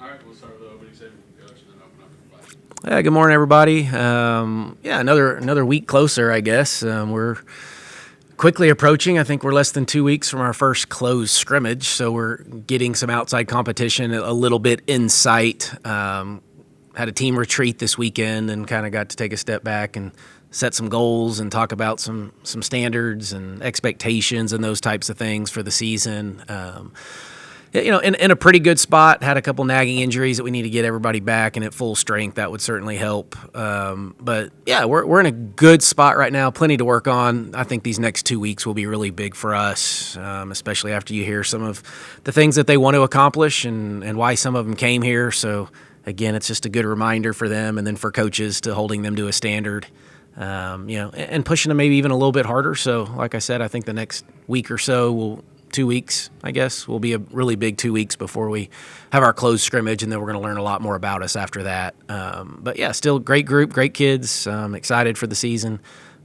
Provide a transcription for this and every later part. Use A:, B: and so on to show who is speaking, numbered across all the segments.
A: All right, we'll start with the opening statement from Coach and then open up for questions.
B: Yeah, good morning, everybody. Another week closer, I guess. We're quickly approaching. I think we're less than 2 weeks from our first closed scrimmage, so we're getting some outside competition a little bit in sight. Had a team retreat this weekend and kind of got to take a step back and set some goals and talk about some standards and expectations and those types of things for the season. In a pretty good spot. Had a couple nagging injuries that we need to get everybody back and at full strength. That would certainly help. But yeah, we're in a good spot right now. Plenty to work on. I think these next 2 weeks will be really big for us, especially after you hear some of the things that they want to accomplish and why some of them came here. So again, it's just a good reminder for them and then for coaches to holding them to a standard. And pushing them maybe even a little bit harder. So like I said, I think the next week or so 2 weeks, I guess, will be a really big 2 weeks before we have our closed scrimmage, and then we're going to learn a lot more about us after that. But yeah, still great group, great kids. Excited for the season.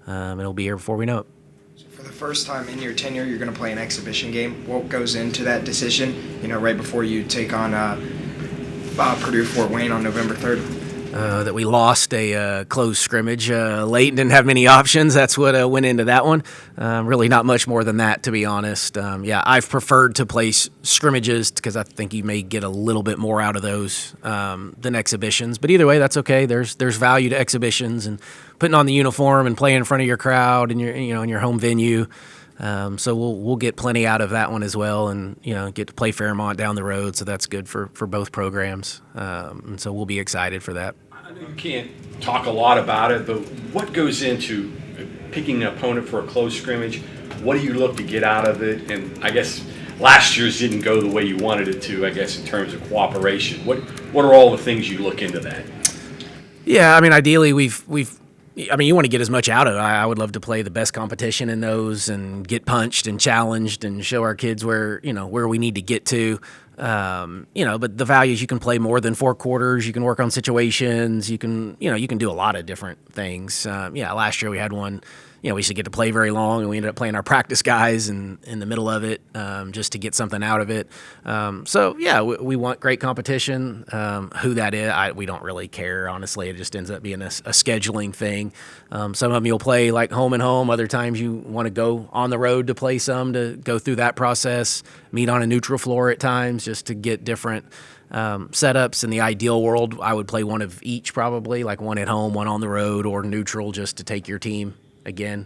B: It'll be here before we know it.
C: So for the first time in your tenure, you're going to play an exhibition game. What goes into that decision, right before you take on Purdue Fort Wayne on November 3rd?
B: That we lost a closed scrimmage late and didn't have many options. That's what went into that one. Really not much more than that, to be honest. I've preferred to play scrimmages because I think you may get a little bit more out of those than exhibitions. But either way, that's okay. There's value to exhibitions and putting on the uniform and playing in front of your crowd and in your home venue. So we'll get plenty out of that one as well, and get to play Fairmont down the road. So that's good for both programs. And so we'll be excited for that.
D: I know you can't talk a lot about it, but what goes into picking an opponent for a close scrimmage? What do you look to get out of it? And I guess last year's didn't go the way you wanted it to, I guess, in terms of cooperation. What are all the things you look into that?
B: Yeah, I mean, ideally you want to get as much out of it. I would love to play the best competition in those and get punched and challenged and show our kids where we need to get to. But the value is you can play more than 4 quarters. You can work on situations. You can do a lot of different things. Last year we had one. We used to get to play very long, and we ended up playing our practice guys in the middle of it just to get something out of it. We want great competition. Who that is, we don't really care, honestly. It just ends up being a scheduling thing. Some of them you'll play like home and home. Other times you want to go on the road to play some to go through that process, meet on a neutral floor at times just to get different setups. In the ideal world, I would play one of each probably, like one at home, one on the road, or neutral just to take your team again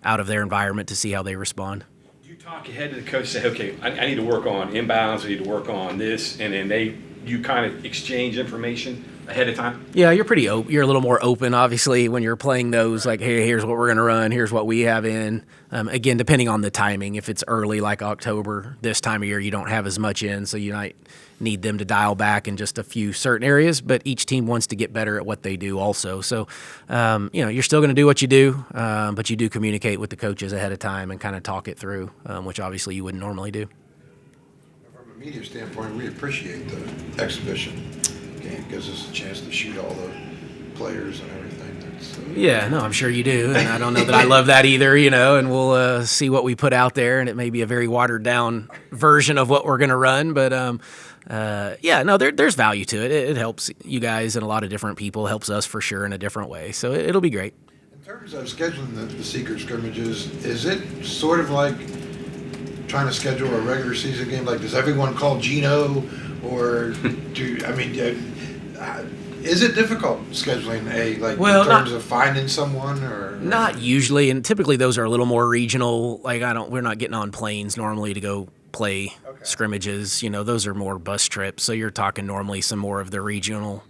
B: out of their environment to see how they respond.
D: Do you talk ahead to the coach, say, okay, I need to work on inbounds, I need to work on this, and then you kind of exchange information ahead of time?
B: Yeah, you're pretty open. You're a little more open, obviously, when you're playing those. Like, hey, here's what we're going to run. Here's what we have in. Again, depending on the timing. If it's early, like October, this time of year, you don't have as much in, so you might need them to dial back in just a few certain areas. But each team wants to get better at what they do, also. So, you're still going to do what you do, but you do communicate with the coaches ahead of time and kind of talk it through, which obviously you wouldn't normally do.
E: From a media standpoint, we appreciate the exhibition game. It gives us a chance to shoot all the players and everything.
B: I'm sure you do, and I don't know that I love that either, and we'll see what we put out there, and it may be a very watered-down version of what we're going to run, but there's value to it. It helps you guys and a lot of different people, helps us for sure in a different way, so it'll be great.
E: In terms of scheduling the secret scrimmages, is it sort of like trying to schedule a regular season game? Like, does everyone call Gino, or is it difficult scheduling in terms of finding someone, or
B: not usually? And typically those are a little more regional. Like we're not getting on planes normally to go play scrimmages. Those are more bus trips. So you're talking normally some more of the regional,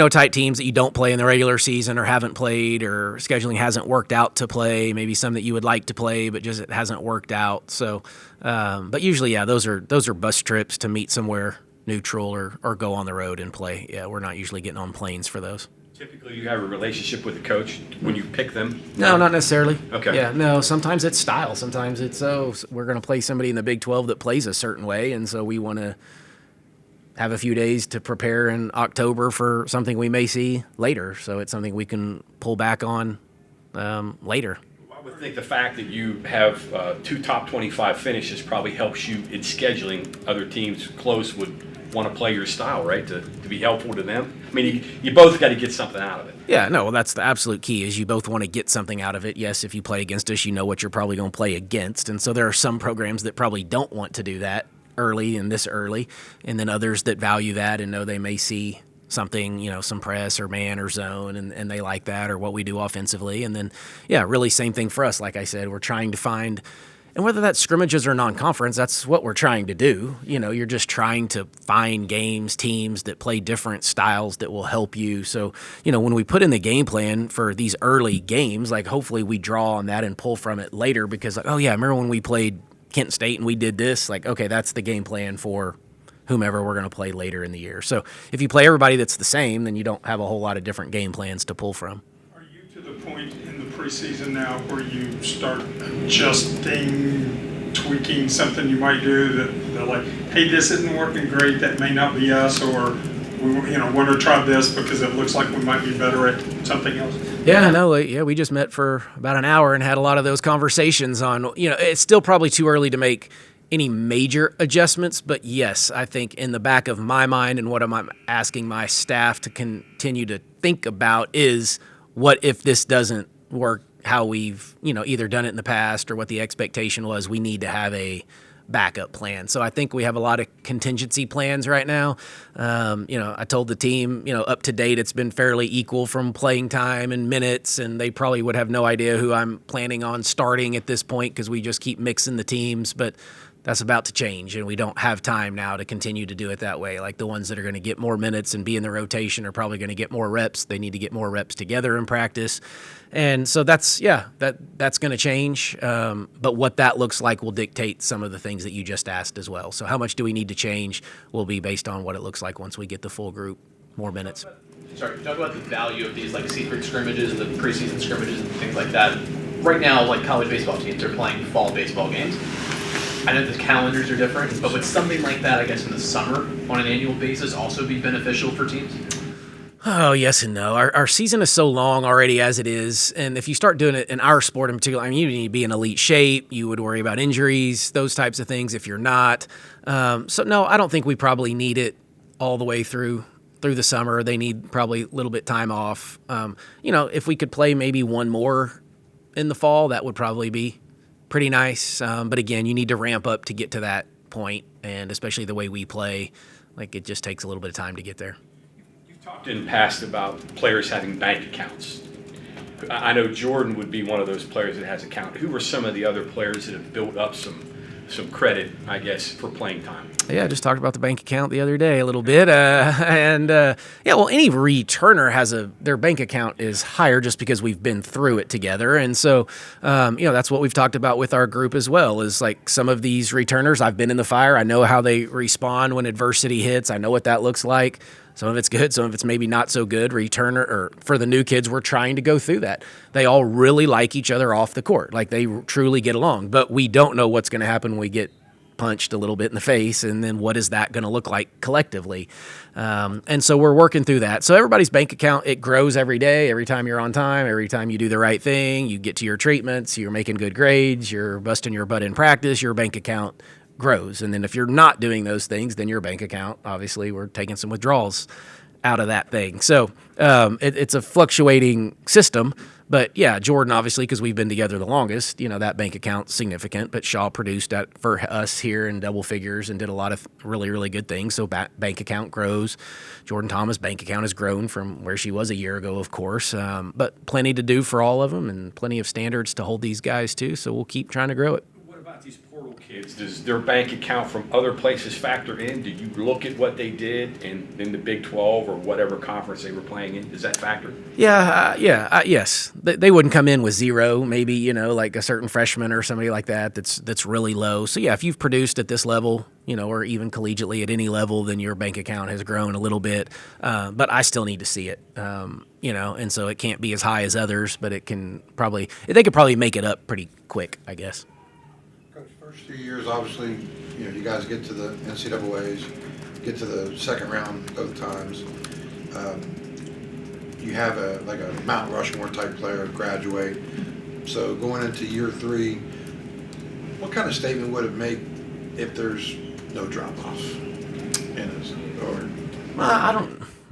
B: type teams that you don't play in the regular season or haven't played, or scheduling hasn't worked out to play. Maybe some that you would like to play, but just it hasn't worked out. So, but usually, those are bus trips to meet somewhere neutral or go on the road and play. Yeah, we're not usually getting on planes for those.
D: Typically, you have a relationship with the coach when you pick them?
B: No, not necessarily.
D: Okay.
B: Yeah, no, sometimes it's style. Sometimes it's, we're going to play somebody in the Big 12 that plays a certain way, and so we want to have a few days to prepare in October for something we may see later. So it's something we can pull back on later.
D: I would think the fact that you have 2 top 25 finishes probably helps you in scheduling other teams close would want to play your style, right? To be helpful to them. I mean, you both got to get something out of it.
B: Yeah, no, well, that's the absolute key is you both want to get something out of it. Yes, if you play against us, you know what you're probably going to play against. And so there are some programs that probably don't want to do that early and this early, and then others that value that and know they may see something, some press or man or zone, and they like that or what we do offensively. And then, yeah, really same thing for us. Like I said, we're trying to find – and whether that's scrimmages or non-conference, that's what we're trying to do. You're just trying to find games, teams that play different styles that will help you. So, when we put in the game plan for these early games, like hopefully we draw on that and pull from it later because, like, oh, yeah, remember when we played Kent State and we did this? Like, okay, that's the game plan for whomever we're going to play later in the year. So if you play everybody that's the same, then you don't have a whole lot of different game plans to pull from.
F: Are you to the point in the preseason now where you start adjusting, tweaking something you might do that they're like, hey, this isn't working great, that may not be us, or we want to try this because it looks like we might be better at something else?
B: Yeah, no, we just met for about an hour and had a lot of those conversations on, it's still probably too early to make any major adjustments, but yes, I think in the back of my mind and what I'm asking my staff to continue to think about is what if this doesn't work how we've, either done it in the past or what the expectation was. We need to have a backup plan. So I think we have a lot of contingency plans right now. I told the team, up to date, it's been fairly equal from playing time and minutes, and they probably would have no idea who I'm planning on starting at this point because we just keep mixing the teams, but that's about to change, and we don't have time now to continue to do it that way. Like the ones that are going to get more minutes and be in the rotation are probably going to get more reps. They need to get more reps together in practice. And so that's going to change. But what that looks like will dictate some of the things that you just asked as well. So how much do we need to change will be based on what it looks like once we get the full group, more minutes.
G: Sorry, talk about the value of these like secret scrimmages, the preseason scrimmages and things like that. Right now, like college baseball teams are playing fall baseball games. I know the calendars are different, but would something like that, I guess, in the summer on an annual basis also be beneficial for teams?
B: Oh, yes and no. Our season is so long already as it is, and if you start doing it in our sport in particular, you need to be in elite shape. You would worry about injuries, those types of things if you're not. So, no, I don't think we probably need it all the way through the summer. They need probably a little bit time off. If we could play maybe one more in the fall, that would probably be pretty nice. But again, you need to ramp up to get to that point, and especially the way we play, like it just takes a little bit of time to get there.
D: You've talked in the past about players having bank accounts. I know Jordan would be one of those players that has an account. Who are some of the other players that have built up some credit, I guess, for playing time?
B: Yeah, I just talked about the bank account the other day a little bit. Any returner has their bank account is higher just because we've been through it together. And so, that's what we've talked about with our group as well, is like some of these returners, I've been in the fire. I know how they respond when adversity hits. I know what that looks like. Some of it's good, some of it's maybe not so good. Returner, or for the new kids, we're trying to go through that. They all really like each other off the court. Like they truly get along, but we don't know what's going to happen when we get punched a little bit in the face, and then what is that going to look like collectively? And so we're working through that. So everybody's bank account, it grows every day, every time you're on time, every time you do the right thing, you get to your treatments, you're making good grades, you're busting your butt in practice, your bank account grows. And then if you're not doing those things, then your bank account, obviously we're taking some withdrawals out of that thing. So it's a fluctuating system. But yeah, Jordan, obviously, because we've been together the longest, that bank account's significant. But Shaw produced that for us here in double figures and did a lot of really, really good things. So bank account grows. Jordan Thomas' bank account has grown from where she was a year ago, of course. But plenty to do for all of them and plenty of standards to hold these guys to. So we'll keep trying to grow it.
D: What about these portal kids? Does their bank account from other places factor in? Do you look at what they did in the Big 12 or whatever conference they were playing in? Does that factor?
B: Yes. They wouldn't come in with zero, maybe, like a certain freshman or somebody like that that's really low. So, yeah, if you've produced at this level, or even collegiately at any level, then your bank account has grown a little bit. But I still need to see it, and so it can't be as high as others, but they could probably make it up pretty quick, I guess.
E: Coach, first few years, obviously, you guys get to the NCAAs, get to the second round both times. You have a Mount Rushmore type player graduate. So going into year 3, what kind of statement would it make if there's no drop-off? in us? Or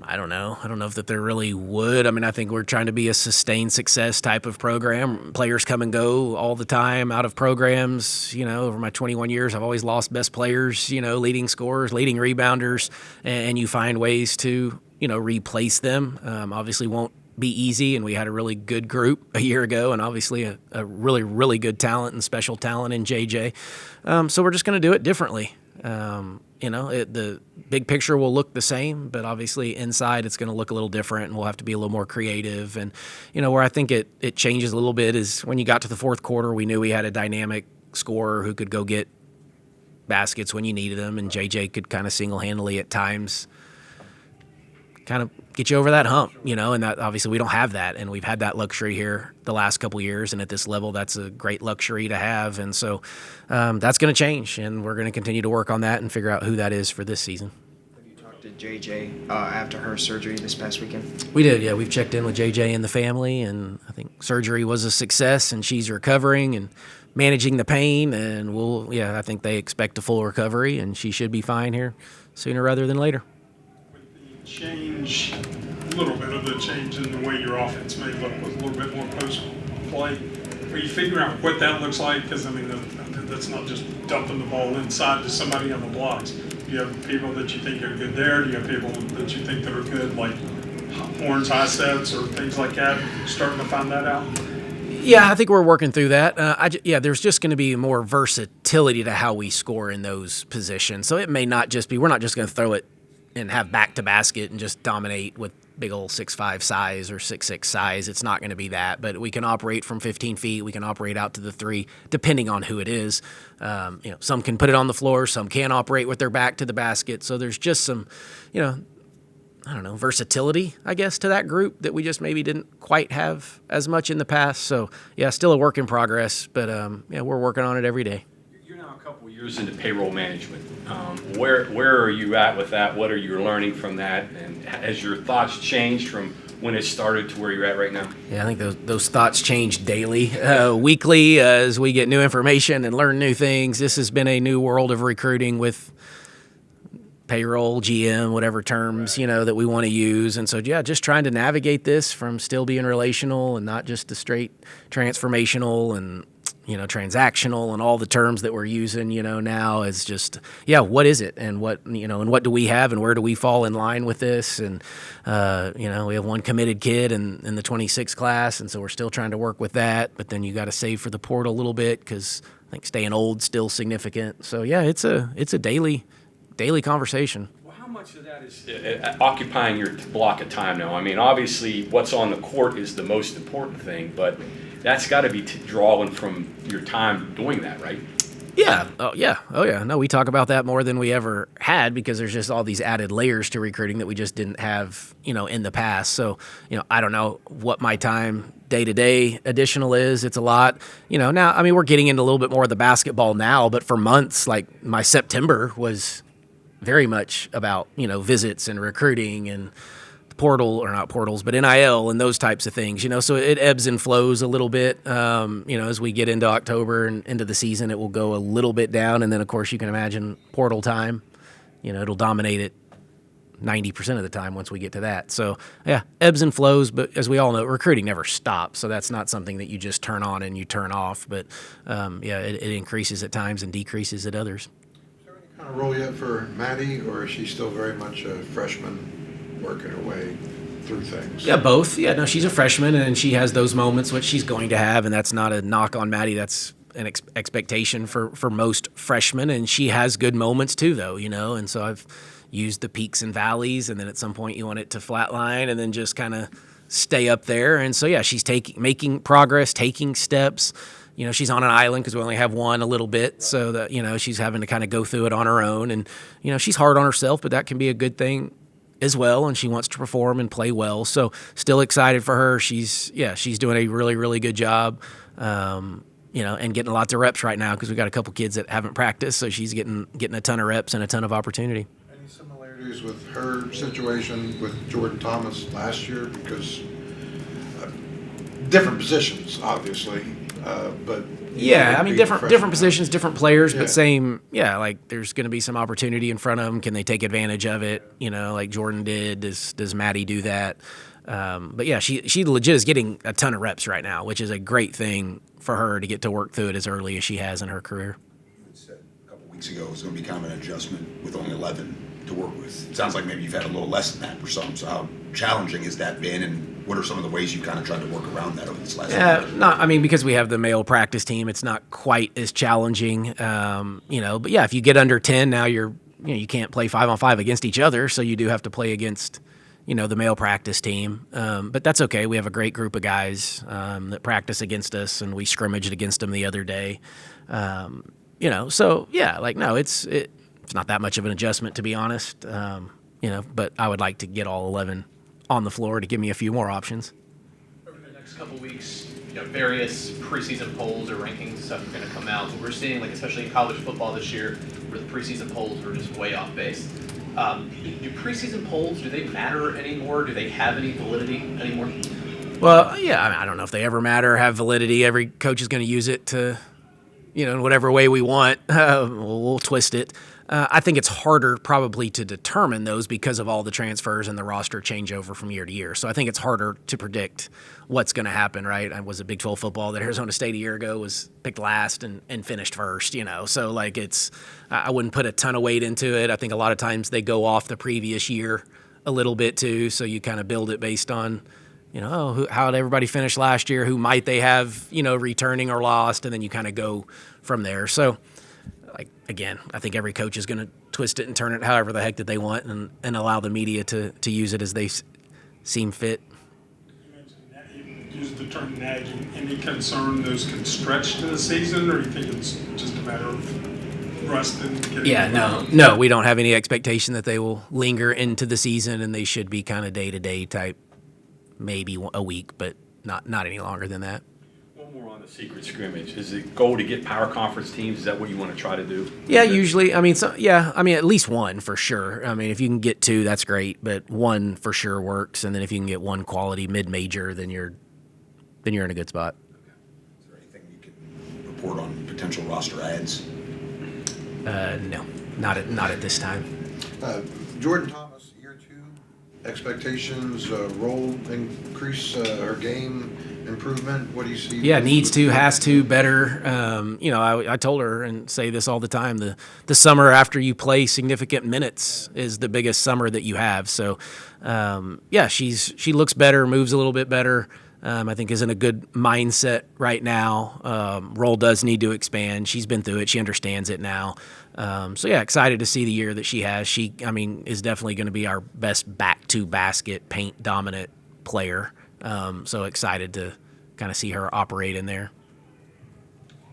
B: I don't know. I don't know if that there really would. I mean, I think we're trying to be a sustained success type of program. Players come and go all the time out of programs. Over my 21 years, I've always lost best players, leading scorers, leading rebounders, and you find ways to, replace them. Obviously won't be easy, and we had a really good group a year ago, and obviously a really, really good talent and special talent in JJ. So we're just going to do it differently. The big picture will look the same, but obviously inside it's going to look a little different, and we'll have to be a little more creative. And, where I think it changes a little bit is when you got to the fourth quarter, we knew we had a dynamic scorer who could go get baskets when you needed them, and JJ could kind of single-handedly at times kind of get you over that hump, and that obviously we don't have that, and we've had that luxury here the last couple of years, and at this level that's a great luxury to have. And so that's going to change, and we're going to continue to work on that and figure out who that is for this season.
C: Have you talked to JJ after her surgery this past weekend?
B: We did, yeah. We've checked in with JJ and the family, and I think surgery was a success, and she's recovering and managing the pain, and I think they expect a full recovery, and she should be fine here sooner rather than later.
F: Change, a little bit of the change in the way your offense may look with a little bit more post play. Are you figuring out what that looks like? Because that's not just dumping the ball inside to somebody on the blocks. Do you have people that you think are good there? Do you have people that you think that are good, like horns, high sets, or things like that? Starting to find that out.
B: Yeah, I think we're working through that. There's just going to be more versatility to how we score in those positions. So it may not just be, we're not just going to throw it and have back to basket and just dominate with big old 6'5" size or 6'6" size. It's not going to be that, but we can operate from 15 feet. We can operate out to the three, depending on who it is. Some can put it on the floor. Some can operate with their back to the basket. So there's just some, versatility, I guess, to that group that we just maybe didn't quite have as much in the past. So yeah, still a work in progress, but we're working on it every day.
D: You're now a couple years into payroll management. Where are you at with that? What are you learning from that? And has your thoughts changed from when it started to where you're at right now?
B: Yeah, I think those thoughts change daily, weekly, as we get new information and learn new things. This has been a new world of recruiting with payroll, GM, whatever terms, that we want to use. And so, just trying to navigate this from still being relational and not just the straight transformational and transactional and all the terms that we're using, now is just, what is it and what do we have and where do we fall in line with this? And, we have one committed kid in the 26 class. And so we're still trying to work with that, but then you got to save for the portal a little bit because I think staying old is still significant. So it's a daily conversation.
D: Well, how much of that is occupying your block of time now? I mean, obviously what's on the court is the most important thing, but that's got to be drawing from your time doing that, right?
B: Yeah. Oh, yeah. No, we talk about that more than we ever had because there's just all these added layers to recruiting that we just didn't have, in the past. So, I don't know what my time day-to-day additional is. It's a lot. Now, we're getting into a little bit more of the basketball now, but for months, like my September was very much about, visits and recruiting and portal, or not portals, but NIL and those types of things, so it ebbs and flows a little bit. As we get into October and into the season, it will go a little bit down. And then of course you can imagine portal time, it'll dominate it 90% of the time once we get to that. So yeah, ebbs and flows, but as we all know, recruiting never stops. So that's not something that you just turn on and you turn off, but it increases at times and decreases at others.
E: Is there any kind of role yet for Maddie, or is she still very much a freshman working her way through things?
B: Yeah, both. Yeah, no, she's a freshman, and she has those moments, which she's going to have, and that's not a knock on Maddie. That's an expectation for most freshmen, and she has good moments too, though, and so I've used the peaks and valleys, and then at some point you want it to flatline and then just kind of stay up there. And so, yeah, she's making progress, taking steps. She's on an island because we only have one a little bit, so that, she's having to kind of go through it on her own, and, she's hard on herself, but that can be a good thing as well, and she wants to perform and play well. So still excited for her. She's doing a really, really good job, and getting lots of reps right now because we've got a couple kids that haven't practiced, so she's getting a ton of reps and a ton of opportunity.
E: Any similarities with her situation with Jordan Thomas last year? Because different positions, obviously, but
B: Yeah, I mean,
E: be
B: different
E: professional.
B: positions, different players,
E: Yeah.
B: but same. Yeah, like there's going to be some opportunity in front of them. Can they take advantage of it? You know, like Jordan did. Does Maddie do that? But yeah, she legit is getting a ton of reps right now, which is a great thing for her to get to work through it as early as she has in her career.
H: It said a couple weeks ago it was going to be kind of an adjustment with only 11 to work with. It sounds like maybe you've had a little less than that for some. So how challenging has that been, and what are some of the ways you kind of tried to work around that over this last year?
B: Not, I mean, because we have the male practice team, it's not quite as challenging, you know. But yeah, if you get under 10, now you can't play 5-on-5 against each other, so you do have to play against, you know, the male practice team. But that's okay. We have a great group of guys that practice against us, and we scrimmaged against them the other day. You know, so yeah, like no, it's not that much of an adjustment, to be honest. You know, but I would like to get all 11 on the floor to give me a few more options.
G: Over the next couple weeks, you know, various preseason polls or rankings stuff are going to come out. But we're seeing, like especially in college football this year, where the preseason polls were just way off base. Do preseason polls, do they matter anymore? Do they have any validity anymore?
B: Well, yeah, I mean, I don't know if they ever matter, have validity. Every coach is going to use it to, you know, in whatever way we want. We'll twist it. I think it's harder probably to determine those because of all the transfers and the roster changeover from year to year. So I think it's harder to predict what's going to happen, right? I was a Big 12 football that Arizona State a year ago was picked last and finished first, you know. So, like, I wouldn't put a ton of weight into it. I think a lot of times they go off the previous year a little bit too, so you kind of build it based on, you know, how did everybody finish last year? Who might they have, you know, returning or lost? And then you kind of go from there. So, like, again, I think every coach is going to twist it and turn it however the heck that they want and allow the media to use it as they seem fit.
F: You used the term nagging. Any concern those can stretch to the season, or you think it's just a matter of rust and getting
B: Yeah, no, we don't have any expectation that they will linger into the season, and they should be kind of day-to-day type, maybe a week, but not any longer than that.
D: One more on the secret scrimmage. Is the goal to get power conference teams? Is that what you want to try to do?
B: Yeah, usually. I mean, at least one for sure. I mean, if you can get two, that's great, but one for sure works. And then if you can get one quality mid-major, then you're in a good spot.
H: Is there anything you can report on potential roster adds?
B: No, not at this time.
E: Jordan Thomas, year 2, expectations, role increase, her game improvement. What do you see?
B: Yeah, needs to, has to, better. You know, I told her and say this all the time. The summer after you play significant minutes is the biggest summer that you have. So, yeah, she looks better, moves a little bit better. I think is in a good mindset right now. Role does need to expand. She's been through it. She understands it now. So yeah, excited to see the year that she has. She, I mean, is definitely going to be our best back-to-basket paint dominant player. So excited to kind of see her operate in there.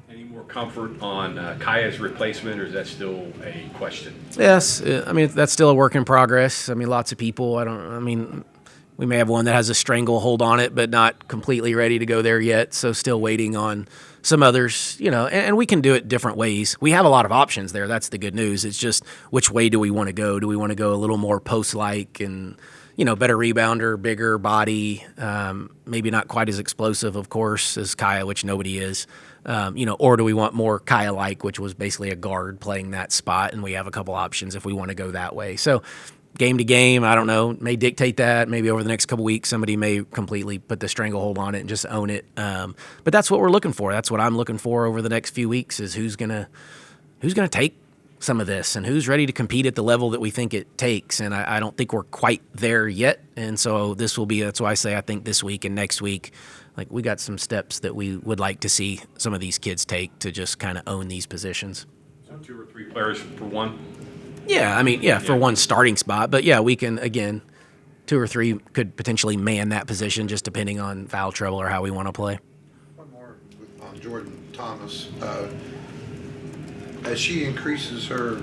D: Any more comfort on Kaya's replacement, or is that still a question?
B: Yes, I mean that's still a work in progress. I mean, lots of people. We may have one that has a stranglehold on it, but not completely ready to go there yet. So still waiting on some others, you know, and we can do it different ways. We have a lot of options there. That's the good news. It's just which way do we want to go? Do we want to go a little more post-like and, you know, better rebounder, bigger body, maybe not quite as explosive, of course, as Kaya, which nobody is, you know, or do we want more Kaya-like, which was basically a guard playing that spot, and we have a couple options if we want to go that way. So game to game, I don't know, may dictate that. Maybe over the next couple weeks, somebody may completely put the stranglehold on it and just own it. But that's what we're looking for. That's what I'm looking for over the next few weeks is who's gonna take some of this and who's ready to compete at the level that we think it takes. And I don't think we're quite there yet. And so that's why I say I think this week and next week, like we got some steps that we would like to see some of these kids take to just kind of own these positions.
D: So 2 or 3 players for one?
B: Yeah, I mean, for one starting spot. But, yeah, we can, again, 2 or 3 could potentially man that position just depending on foul trouble or how we want to play.
E: One more on Jordan Thomas. As she increases her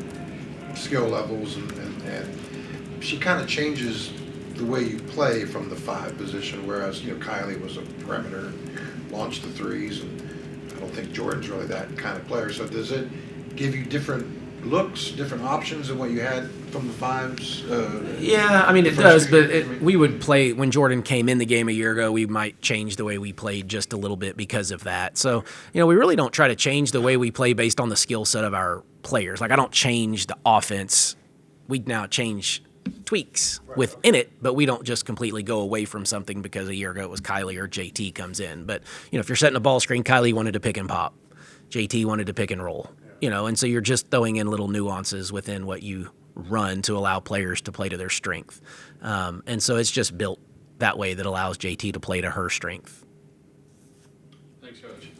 E: skill levels and she kind of changes the way you play from the 5 position, whereas, you know, Kylie was a perimeter, launched the threes, and I don't think Jordan's really that kind of player. So does it give you different looks, different options than what you had from the fives?
B: Yeah, I mean, it
E: the
B: does,
E: first few
B: but
E: years? I mean-
B: we would play, when Jordan came in the game a year ago, we might change the way we played just a little bit because of that. So, we really don't try to change the way we play based on the skill set of our players. Like, I don't change the offense. We now change tweaks within it, but we don't just completely go away from something because a year ago it was Kylie or JT comes in. But, if you're setting a ball screen, Kylie wanted to pick and pop. JT wanted to pick and roll, and so you're just throwing in little nuances within what you run to allow players to play to their strength. And so it's just built that way that allows JT to play to her strength.
A: Thanks, Coach.